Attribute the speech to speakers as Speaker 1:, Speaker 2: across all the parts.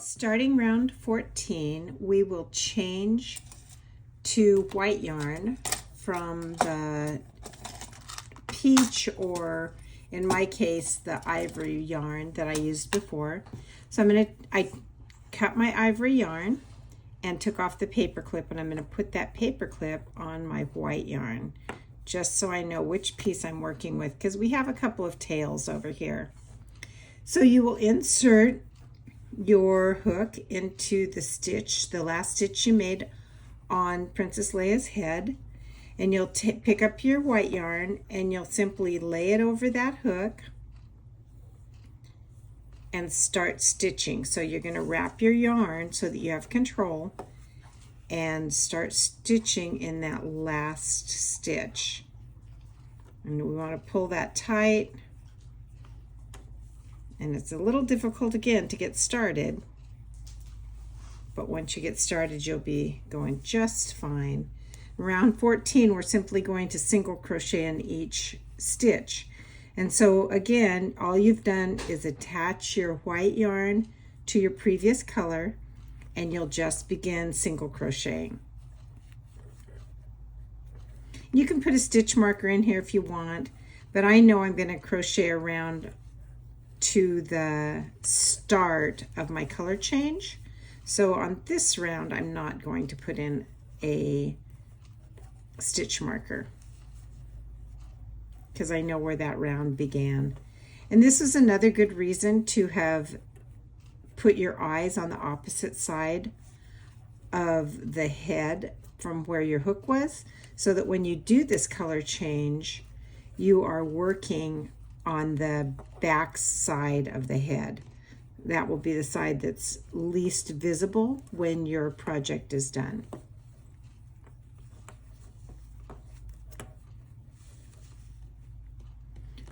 Speaker 1: Starting round 14, we will change to white yarn from the peach, or in my case, the ivory yarn that I used before. So I cut my ivory yarn and took off the paper clip, and I'm gonna put that paper clip on my white yarn, just so I know which piece I'm working with, because we have a couple of tails over here. So you will insert your hook into the stitch, the last stitch you made on Princess Leia's head, and you'll pick up your white yarn and you'll simply lay it over that hook and start stitching. So you're going to wrap your yarn so that you have control and start stitching in that last stitch. And we want to pull that tight. And it's a little difficult again to get started, but once you get started, you'll be going just fine. Round 14, we're simply going to single crochet in each stitch. And so again, all you've done is attach your white yarn to your previous color, and you'll just begin single crocheting. You can put a stitch marker in here if you want, but I know I'm going to crochet around to the start of my color change. So on this round, I'm not going to put in a stitch marker because I know where that round began. And this is another good reason to have put your eyes on the opposite side of the head from where your hook was, so that when you do this color change, you are working on the back side of the head. That will be the side that's least visible when your project is done.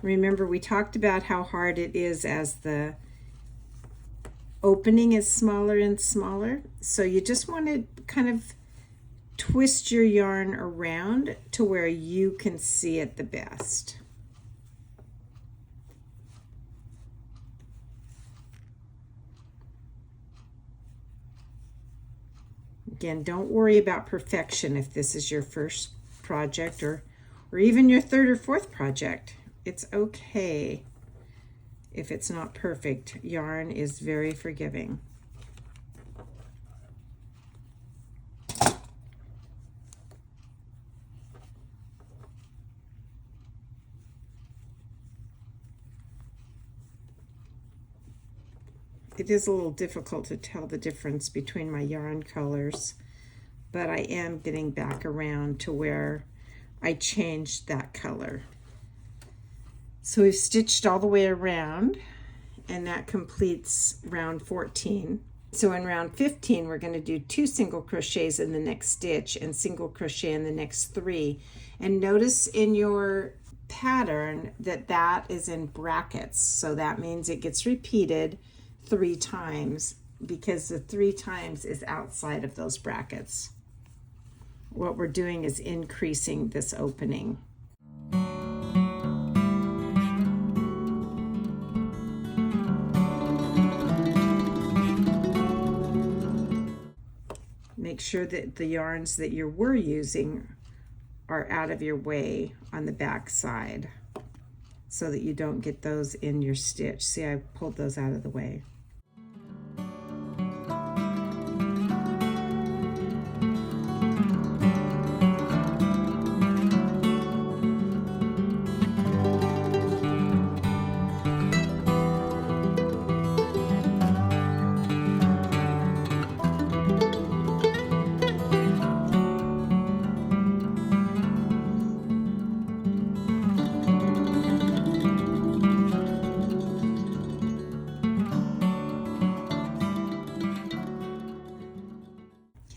Speaker 1: Remember, we talked about how hard it is as the opening is smaller and smaller. So you just want to kind of twist your yarn around to where you can see it the best. Again, don't worry about perfection if this is your first project or even your third or fourth project. It's okay if it's not perfect. Yarn is very forgiving. It is a little difficult to tell the difference between my yarn colors, but I am getting back around to where I changed that color. So we've stitched all the way around, and that completes round 14. So in round 15, we're going to do 2 single crochets in the next stitch and single crochet in the next 3. And notice in your pattern that that is in brackets. So that means it gets repeated 3 times, because the 3 times is outside of those brackets. What we're doing is increasing this opening. Make sure that the yarns that you were using are out of your way on the back side so that you don't get those in your stitch. See, I pulled those out of the way.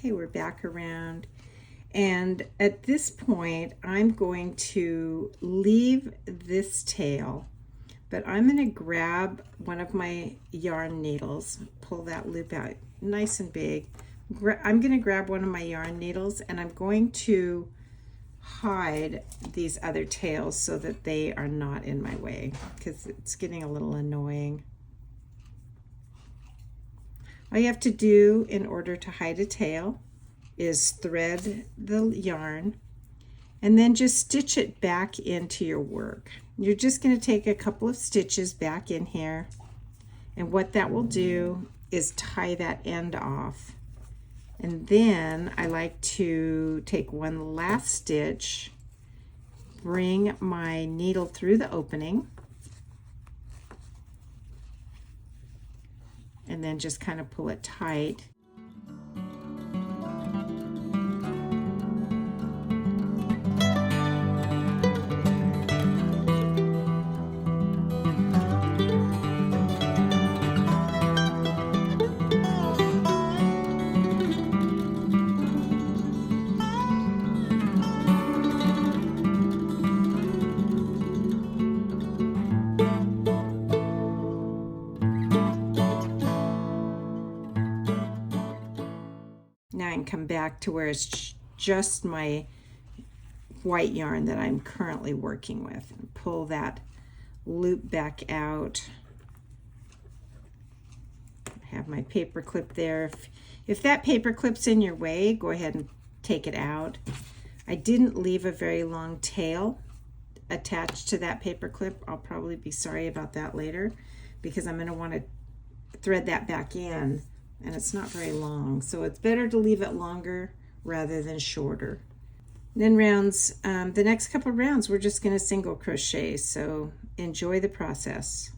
Speaker 1: Okay, we're back around, and at this point I'm going to leave this tail, but I'm going to grab one of my yarn needles, pull that loop out nice and big. I'm going to grab one of my yarn needles, and I'm going to hide these other tails so that they are not in my way, because it's getting a little annoying. All you have to do in order to hide a tail is thread the yarn and then just stitch it back into your work. You're just going to take a couple of stitches back in here, and what that will do is tie that end off. And then I like to take one last stitch, bring my needle through the opening, and then just kind of pull it tight. Now I can come back to where it's just my white yarn that I'm currently working with and pull that loop back out. I have my paper clip there. If that paper clip's in your way, go ahead and take it out. I didn't leave a very long tail attached to that paper clip. I'll probably be sorry about that later because I'm going to want to thread that back in, and it's not very long, so it's better to leave it longer rather than shorter. Then rounds, the next couple of rounds we're just going to single crochet, so enjoy the process.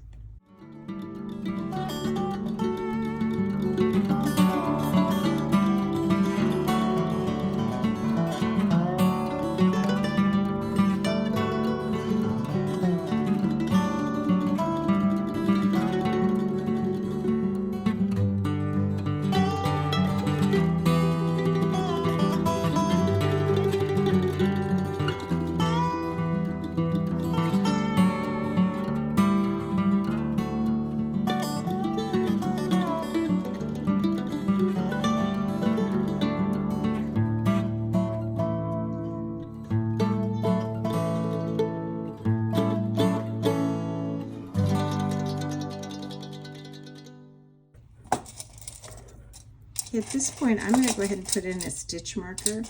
Speaker 1: At this point, I'm going to go ahead and put in a stitch marker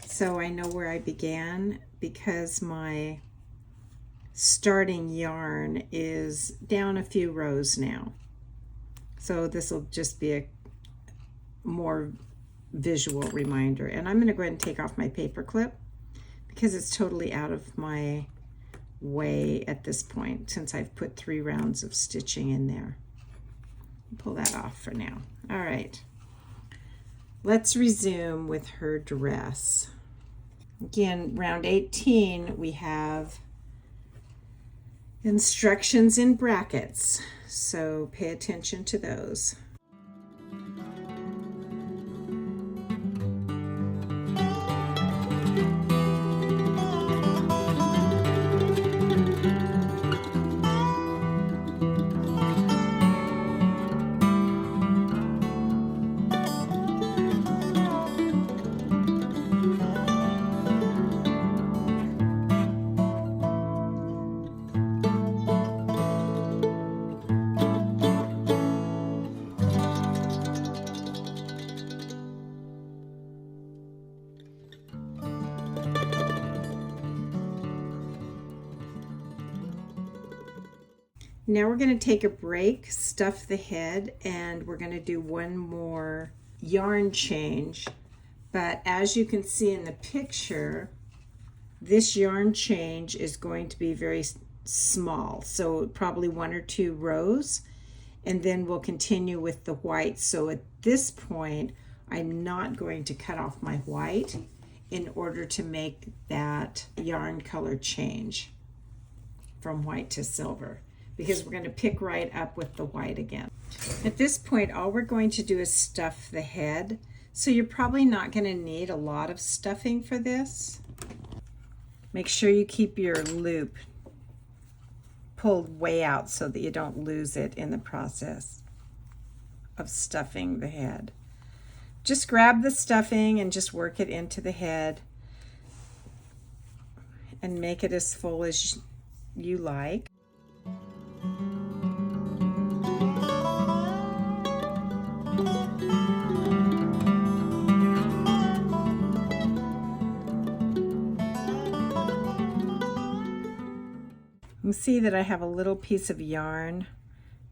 Speaker 1: so I know where I began, because my starting yarn is down a few rows now. So this will just be a more visual reminder. And I'm going to go ahead and take off my paper clip because it's totally out of my way at this point since I've put 3 rounds of stitching in there. Pull that off for now. All right. Let's resume with her dress. Again, round 18, we have instructions in brackets, so pay attention to those. Now we're going to take a break, stuff the head, and we're going to do one more yarn change. But as you can see in the picture, this yarn change is going to be very small, so probably 1 or 2 rows, and then we'll continue with the white. So at this point, I'm not going to cut off my white in order to make that yarn color change from white to silver, because we're going to pick right up with the white again. At this point, all we're going to do is stuff the head. So you're probably not going to need a lot of stuffing for this. Make sure you keep your loop pulled way out so that you don't lose it in the process of stuffing the head. Just grab the stuffing and just work it into the head and make it as full as you like. can see that I have a little piece of yarn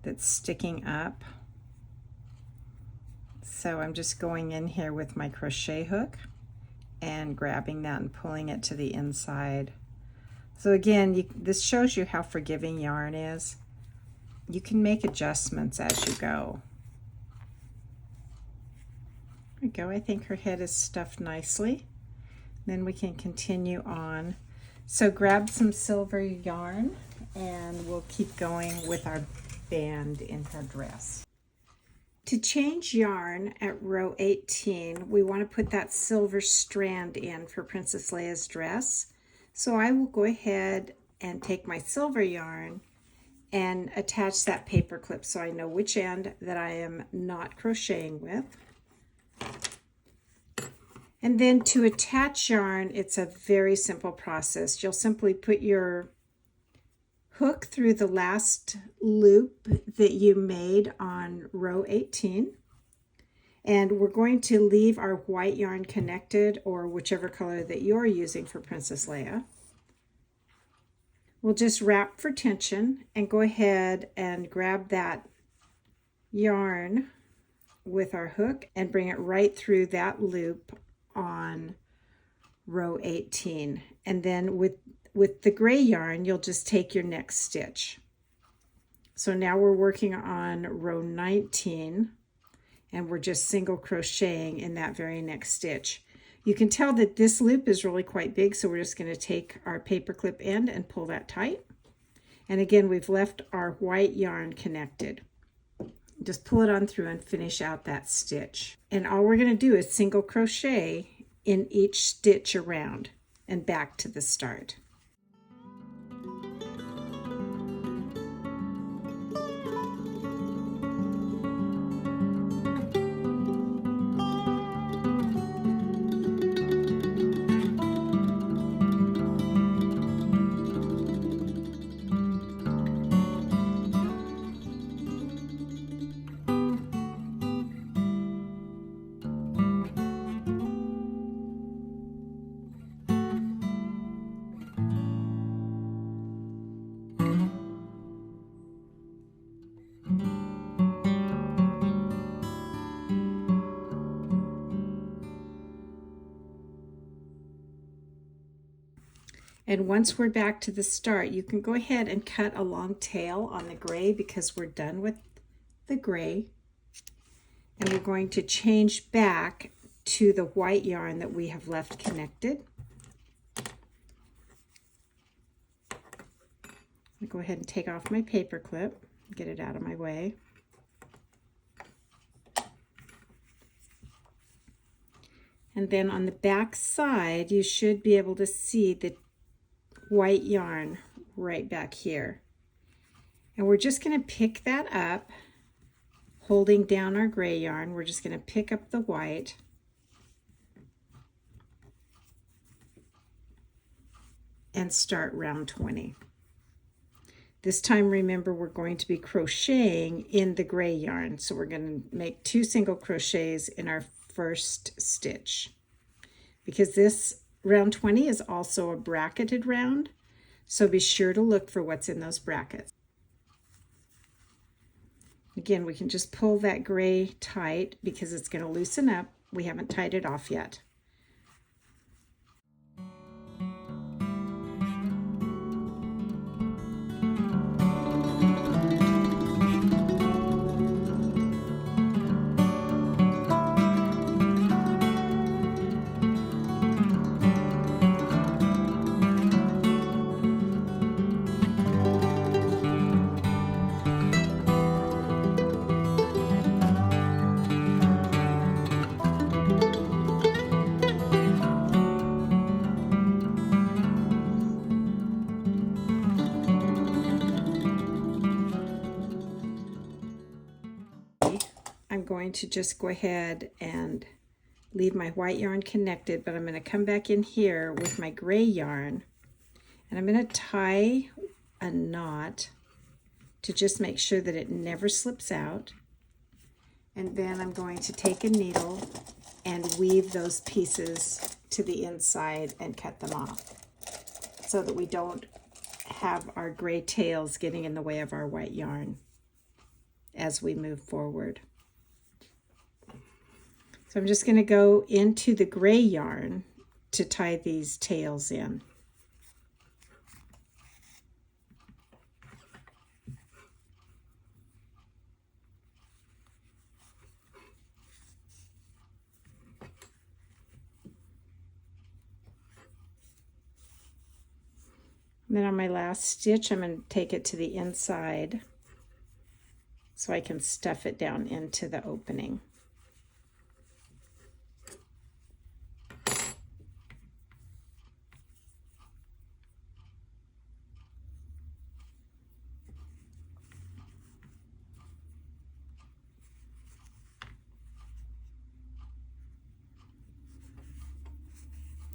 Speaker 1: that's sticking up. So I'm just going in here with my crochet hook and grabbing that and pulling it to the inside. So again, this shows you how forgiving yarn is. You can make adjustments as you go. There we go. I think her head is stuffed nicely. Then we can continue on. So grab some silver yarn and we'll keep going with our band in her dress. To change yarn at row 18, we want to put that silver strand in for Princess Leia's dress. So I will go ahead and take my silver yarn and attach that paper clip so I know which end that I am not crocheting with. And then to attach yarn, it's a very simple process. You'll simply put your hook through the last loop that you made on row 18. And we're going to leave our white yarn connected, or whichever color that you're using for Princess Leia. We'll just wrap for tension and go ahead and grab that yarn with our hook and bring it right through that loop on row 18. And then with the gray yarn, you'll just take your next stitch. So now we're working on row 19 and we're just single crocheting in that very next stitch. You can tell that this loop is really quite big, so we're just going to take our paper clip end and pull that tight. And again, we've left our white yarn connected. Just pull it on through and finish out that stitch. And all we're going to do is single crochet in each stitch around and back to the start. And once we're back to the start, you can go ahead and cut a long tail on the gray because we're done with the gray. And we're going to change back to the white yarn that we have left connected. I'll go ahead and take off my paper clip, get it out of my way. And then on the back side, you should be able to see the white yarn right back here. And we're just going to pick that up, holding down our gray yarn. We're just going to pick up the white and start round 20. This time, remember, we're going to be crocheting in the gray yarn. So we're going to make 2 single crochets in our first stitch. Because this round 20 is also a bracketed round, so be sure to look for what's in those brackets. Again, we can just pull that gray tight because it's going to loosen up. We haven't tied it off yet. I'm going to just go ahead and leave my white yarn connected, but I'm going to come back in here with my gray yarn and I'm going to tie a knot to just make sure that it never slips out. And then I'm going to take a needle and weave those pieces to the inside and cut them off so that we don't have our gray tails getting in the way of our white yarn as we move forward. So I'm just going to go into the gray yarn to tie these tails in. And then on my last stitch, I'm going to take it to the inside so I can stuff it down into the opening.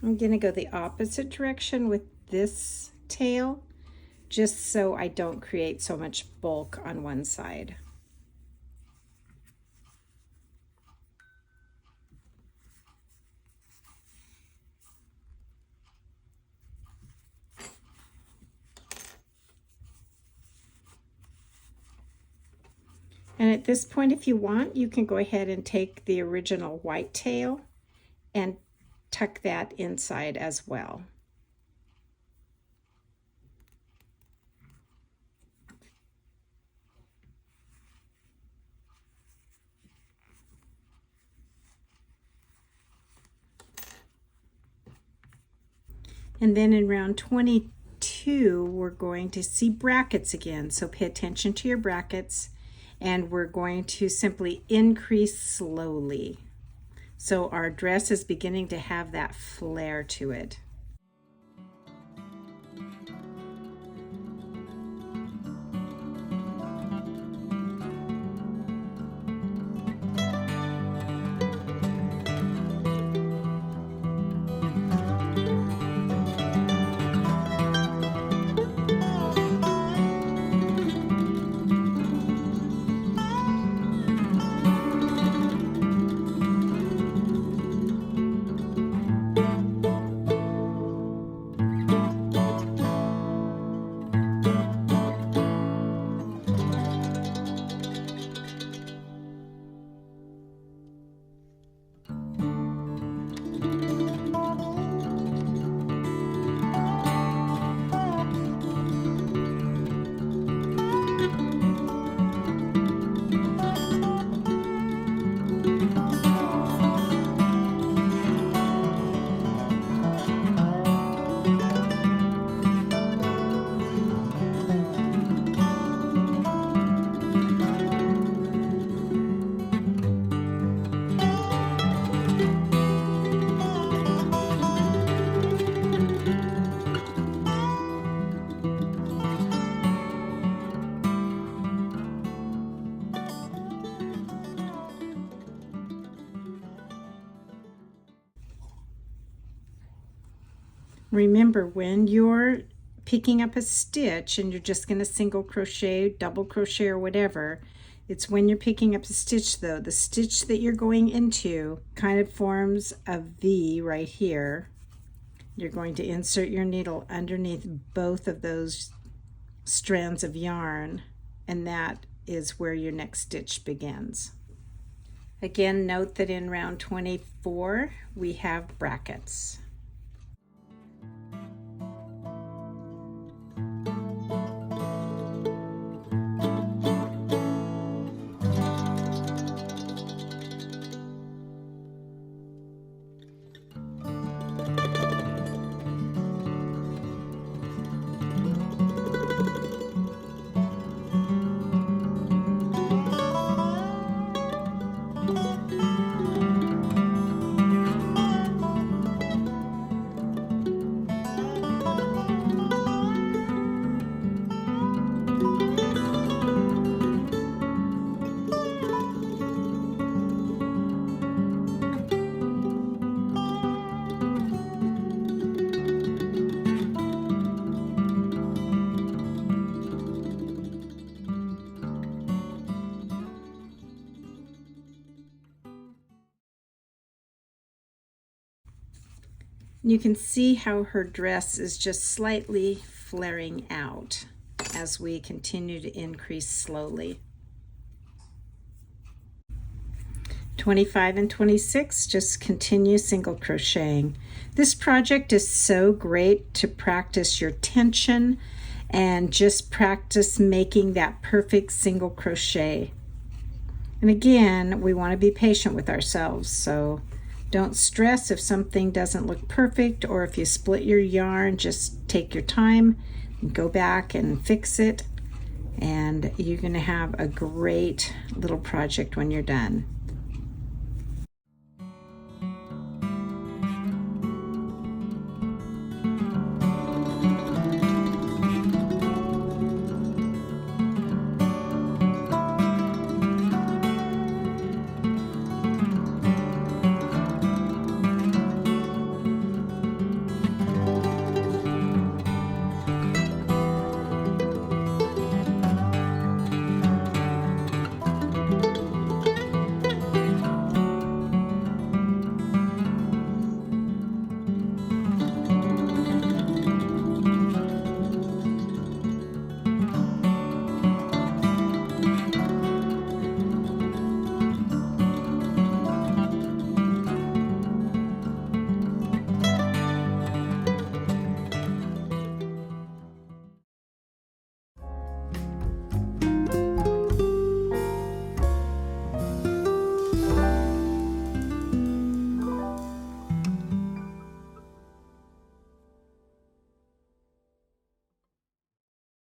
Speaker 1: I'm going to go the opposite direction with this tail, just so I don't create so much bulk on one side. And at this point, if you want, you can go ahead and take the original white tail and tuck that inside as well. And then in round 22, we're going to see brackets again. So pay attention to your brackets, and we're going to simply increase slowly. So our dress is beginning to have that flare to it. Remember, when you're picking up a stitch and you're just going to single crochet, double crochet, or whatever, it's when you're picking up a stitch though, the stitch that you're going into kind of forms a V right here. You're going to insert your needle underneath both of those strands of yarn, and that is where your next stitch begins. Again, note that in round 24 we have brackets. You can see how her dress is just slightly flaring out as we continue to increase slowly. 25 and 26, just continue single crocheting. This project is so great to practice your tension and just practice making that perfect single crochet. And again, we want to be patient with ourselves, so don't stress if something doesn't look perfect, or if you split your yarn, just take your time and go back and fix it, and you're going to have a great little project when you're done.